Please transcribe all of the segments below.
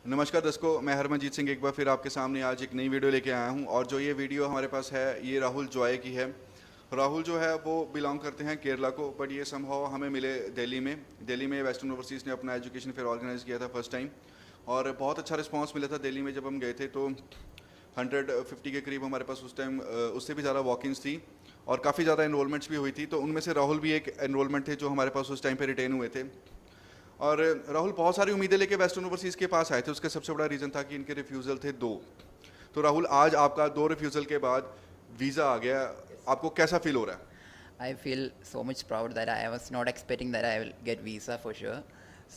नमस्कार दर्शकों, मैं हरमनजीत सिंह एक बार फिर आपके सामने आज एक नई वीडियो लेके आया हूं और जो ये वीडियो हमारे पास है ये राहुल जॉय की है। राहुल जो है वो बिलोंग करते हैं केरला को, बट ये समहाउ हमें मिले दिल्ली में वेस्टर्न ओवरसीज़ ने अपना एजुकेशन फेयर ऑर्गेनाइज किया था फर्स्ट टाइम और बहुत अच्छा रिस्पांस मिला था। दिल्ली में जब हम गए थे तो 150 के करीब हमारे पास उस टाइम उससे भी ज़्यादा वॉक-इन्स थी और काफ़ी ज़्यादा एनरोलमेंट्स भी हुई थी। तो उनमें से राहुल भी एक एनरोलमेंट थे जो हमारे पास उस टाइम पे रिटेन हुए थे। और राहुल बहुत सारी उम्मीदें लेके वेस्टर्न ओवरसीज़ के पास आए थे। उसका सबसे बड़ा रीज़न था कि इनके रिफ्यूज़ल थे 2। तो राहुल, आज आपका 2 रिफ्यूज़ल के बाद वीज़ा आ गया, आपको कैसा फील हो रहा है? I feel so much proud that I was not expecting that I will get visa for sure.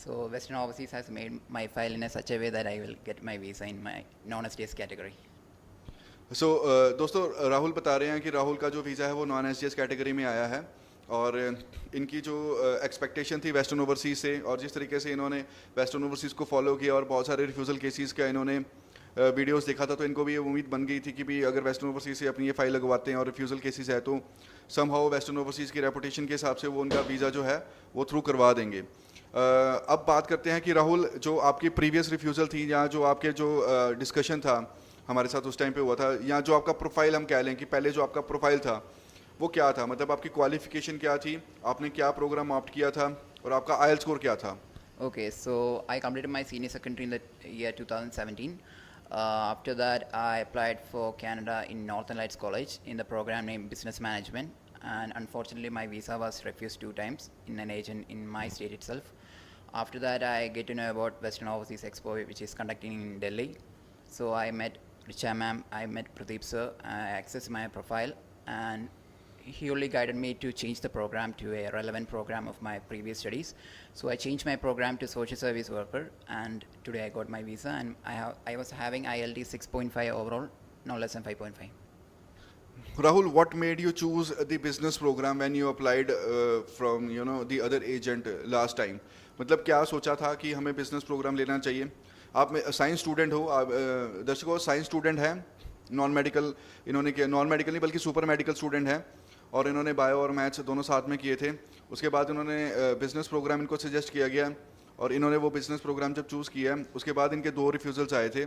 So Western Overseas has made my file in such a way that I will get my visa in my non-STS category. दोस्तों, राहुल बता रहे हैं कि राहुल का जो visa है वो non SGS category में आया है और इनकी जो एक्सपेक्टेशन थी वेस्टर्न ओवरसीज़ से और जिस तरीके से इन्होंने वेस्टर्न ओवरसीज़ को फॉलो किया और बहुत सारे रिफ्यूज़ल केसेस का इन्होंने वीडियोस देखा था, तो इनको भी ये उम्मीद बन गई थी कि भी अगर वेस्टर्न ओवरसीज़ से अपनी ये फाइल लगवाते हैं और रिफ्यूज़ल केसेस है तो समहाउ वेस्टर्न ओवरसीज़ की रेपुटेशन के हिसाब से वो उनका वीज़ा जो है वो थ्रू करवा देंगे। अब बात करते हैं कि राहुल, जो आपकी प्रीवियस रिफ्यूज़ल थी या जो आपके जो डिस्कशन था हमारे साथ उस टाइम पे हुआ था, या जो आपका प्रोफाइल हम कह लें कि पहले जो आपका प्रोफाइल था वो क्या था, मतलब आपकी क्वालिफिकेशन क्या थी, आपने क्या प्रोग्राम ऑप्ट किया था और आपका आईएलटीएस स्कोर क्या था? Okay, so I completed my senior secondary in the year 2017. After that, I applied for Canada in Northern Lights College in the program named Business Management, and unfortunately, my visa was refused 2 times in an agent in my state itself. After that, I get to know about Western Overseas Expo, which is conducting in Delhi. So I met Richa ma'am, I met Pradeep sir, I accessed my profile, and he only guided me to change the program to a relevant program of my previous studies. So I changed my program to social service worker, and today I got my visa, and I was having ILD 6.5 overall, no less than 5.5. Rahul, what made you choose the business program when you applied from the other agent last time? मतलब क्या सोचा था कि हमें business programme लेना चाहिए? आप science student हो, आप दर्शकों साइंस स्टूडेंट हैं, नॉन मेडिकल इन्होंने किया, नॉन मेडिकल नहीं बल्कि सुपर मेडिकल स्टूडेंट हैं और इन्होंने बायो और मैथ्स दोनों साथ में किए थे। उसके बाद इन्होंने बिजनेस प्रोग्राम इनको सजेस्ट किया गया और इन्होंने वो बिजनेस प्रोग्राम जब चूज़ किया उसके बाद इनके 2 रिफ्यूज़ल्स आए थे।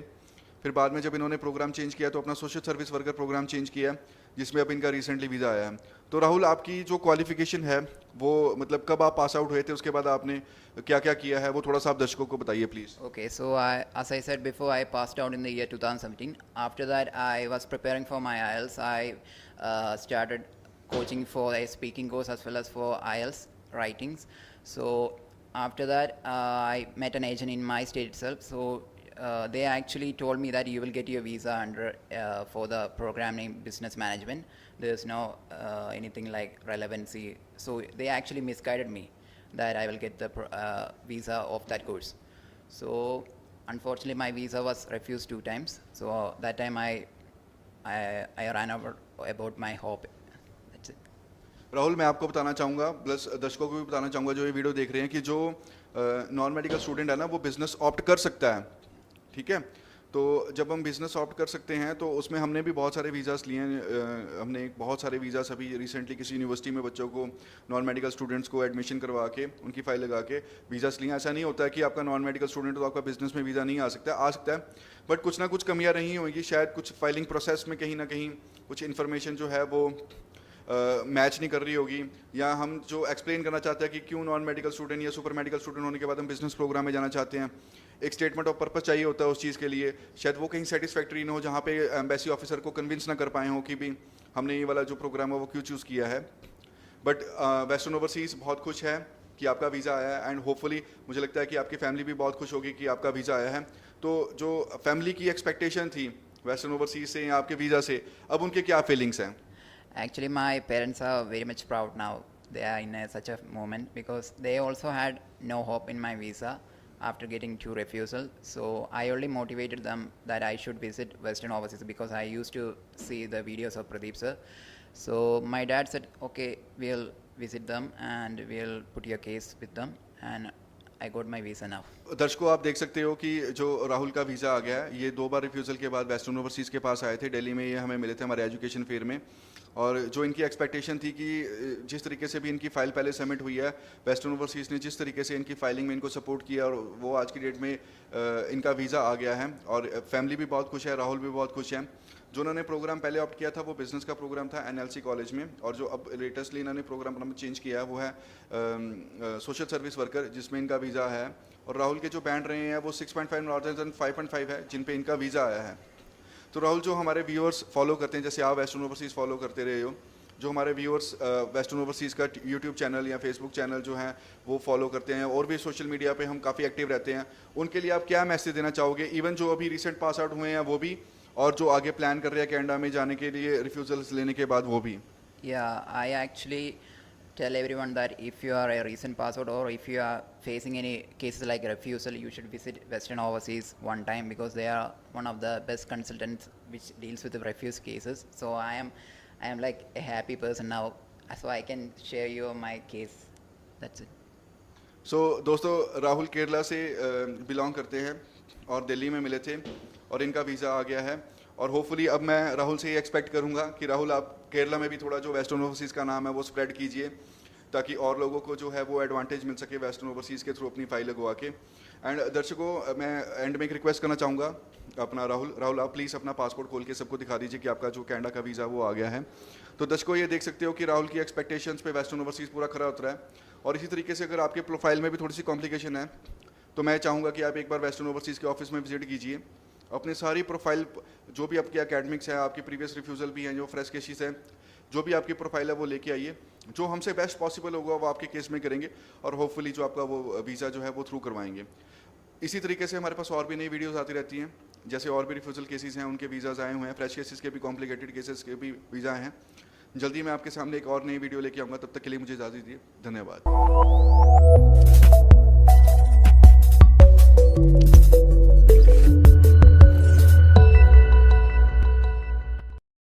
फिर बाद में जब इन्होंने प्रोग्राम चेंज किया तो अपना social service worker programme change किया जिसमें अब इनका रिसेंटली वीज़ा आया है। तो राहुल, आपकी जो क्वालिफिकेशन है वो मतलब कब आप पास आउट हुए थे, उसके बाद आपने क्या क्या किया है वो थोड़ा सा आप दर्शकों को बताइए please. Okay, so as I said before, I passed out in the year 2017. After that, I was preparing for my IELTS. I started coaching for a speaking course as well as for IELTS writings. So after that, I met an agent in my state itself. So they actually told me that you will get your visa under for the program named Business Management. There's no anything like relevancy. So they actually misguided me that I will get the visa of that course. So unfortunately, my visa was refused 2 times. So that time I ran over about my hope. That's it. Rahul, मैं आपको बताना चाहूँगा plus दर्शकों को भी बताना चाहूँगा जो ये वीडियो देख रहे हैं कि जो नॉन मेडिकल स्टूडेंट है ना वो बिज़नेस ऑप्ट कर सकता है, ठीक है। तो जब हम बिज़नेस ऑप्ट कर सकते हैं तो उसमें हमने भी बहुत सारे वीज़ास लिए हैं। हमने बहुत सारे वीज़ास अभी रिसेंटली किसी यूनिवर्सिटी में बच्चों को, नॉन मेडिकल स्टूडेंट्स को एडमिशन करवा के उनकी फ़ाइल लगा के वीज़ास लिए। ऐसा नहीं होता है कि आपका नॉन मेडिकल स्टूडेंट हो तो आपका बिज़नेस में वीज़ा नहीं आ सकता है, बट कुछ ना कुछ कमियाँ रही होंगी, शायद कुछ फाइलिंग प्रोसेस में कहीं ना कहीं कुछ इन्फॉर्मेशन जो है वो मैच नहीं कर रही होगी, या हम जो एक्सप्लेन करना चाहते हैं कि क्यों नॉन मेडिकल स्टूडेंट या सुपर मेडिकल स्टूडेंट होने के बाद हम बिजनेस प्रोग्राम में जाना चाहते हैं। एक स्टेटमेंट ऑफ पर्पस चाहिए होता है उस चीज़ के लिए, शायद वो कहीं सेटिस्फैक्ट्री ना हो जहाँ पे एम्बेसी ऑफिसर को कन्विंस ना कर पाए हों कि भी हमने ये वाला जो प्रोग्राम है वो क्यों चूज़ किया है। बट वेस्टर्न ओवरसीज़ बहुत खुश है कि आपका वीज़ा आया है एंड होपफुली मुझे लगता है कि आपकी फैमिली भी बहुत खुश होगी कि आपका वीज़ा आया है। तो जो फैमिली की एक्सपेक्टेशन थी वेस्टर्न ओवरसीज़ से या आपके वीज़ा से, अब उनके क्या फीलिंग्स हैं? Actually, my parents are very much proud now. They are in such a moment because they also had no hope in my visa after getting 2 refusal. So I only motivated them that I should visit Western Overseas because I used to see the videos of Pradeep sir. So my dad said, okay, we'll visit them and we'll put your case with them, and I got my visa now. दर्शकों आप देख सकते हो कि जो राहुल का visa आ गया है, ये 2 बार रिफ्यूज़ल के बाद वेस्टर्न ओवरसीज़ के पास आए थे दिल्ली में, ये हमें मिले थे हमारे एजुकेशन फेयर में। और जो इनकी एक्सपेक्टेशन थी कि जिस तरीके से भी इनकी फ़ाइल पहले सबमिट हुई है, वेस्टर्न ओवरसीज़ ने जिस तरीके से इनकी फाइलिंग में इनको सपोर्ट किया, और वो आज की डेट में इनका वीज़ा आ गया है और फैमिली भी बहुत खुश है, राहुल भी बहुत खुश हैं। जो उन्होंने प्रोग्राम पहले ऑप्ट किया था वो बिज़नेस का प्रोग्राम था NLC कॉलेज में, और जो अब लेटेस्टली इन्होंने प्रोग्राम अपना चेंज किया है वो है सोशल सर्विस वर्कर, जिसमें इनका वीज़ा है। और राहुल के जो बैंड रहे हैं वो 6.5 rather than 5.5 है, जिन पे इनका वीज़ा आया है। तो राहुल, जो हमारे व्यूअर्स फॉलो करते हैं, जैसे आप वेस्टर्न ओवरसीज़ फॉलो करते रहे हो, जो हमारे व्यूअर्स वेस्टर्न ओवरसीज़ का यूट्यूब चैनल या फेसबुक चैनल जो है वो फॉलो करते हैं, और भी सोशल मीडिया पे हम काफ़ी एक्टिव रहते हैं, उनके लिए आप क्या मैसेज देना चाहोगे? इवन जो अभी रिसेंट पास आउट हुए हैं वो भी, और जो आगे प्लान कर रहे हैं कनाडा में जाने के लिए रिफ्यूज़ल्स लेने के बाद वो भी। Yeah, I actually tell everyone that if you are a recent pass out or if you are facing any cases like refusal, you should visit Western Overseas one time, because they are one of the best consultants which deals with the refuse cases. So I am like a happy person now, so I can share you my case. That's it. सो दोस्तों, राहुल केरला से belong करते हैं और दिल्ली में मिले थे, और इनका वीज़ा आ गया है। और होपफुली अब मैं राहुल से ये एक्सपेक्ट करूंगा कि राहुल, आप केरला में भी थोड़ा जो वेस्टर्न ओवरसीज़ का नाम है वो स्प्रेड कीजिए, ताकि और लोगों को जो है वो एडवांटेज मिल सके वेस्टर्न ओवरसीज़ के थ्रू अपनी फाइल लगवा के। एंड दर्शकों, मैं एंड में एक रिक्वेस्ट करना चाहूँगा अपना राहुल, आप प्लीज़ अपना पासपोर्ट खोल के सबको दिखा दीजिए कि आपका जो कनाडा का वीज़ा वो आ गया है। तो दर्शकों, ये देख सकते हो कि राहुल की एक्सपेक्टेशंस पे वेस्टर्न ओवरसीज़ पूरा खरा उतरा है। और इसी तरीके से अगर आपके प्रोफाइल में भी थोड़ी सी कॉम्प्लिकेशन है, तो मैं चाहूँगा कि आप एक बार वेस्टर्न ओवरसीज़ के ऑफिस में विजिट कीजिए, अपनी सारी प्रोफाइल, जो भी आपके एकेडमिक्स है, आपकी प्रीवियस रिफ्यूज़ल भी हैं, जो फ्रेश केसेस हैं, जो भी आपकी प्रोफाइल है वो लेके आइए। जो हमसे बेस्ट पॉसिबल होगा वो आपके केस में करेंगे, और होपफुली जो आपका वो वीज़ा जो है वो थ्रू करवाएंगे। इसी तरीके से हमारे पास और भी नई वीडियोज़ आती रहती हैं, जैसे और भी रिफ्यूज़ल केसेस हैं उनके वीज़ाज़ आए हुए हैं, फ्रेश केसेस के भी, कॉम्प्लिकेटेड केसेस के भी वीज़ा हैं। जल्दी मैं आपके सामने एक और नई वीडियो लेके आऊँगा, तब तक के लिए मुझे इजाज़त दीजिए। धन्यवाद।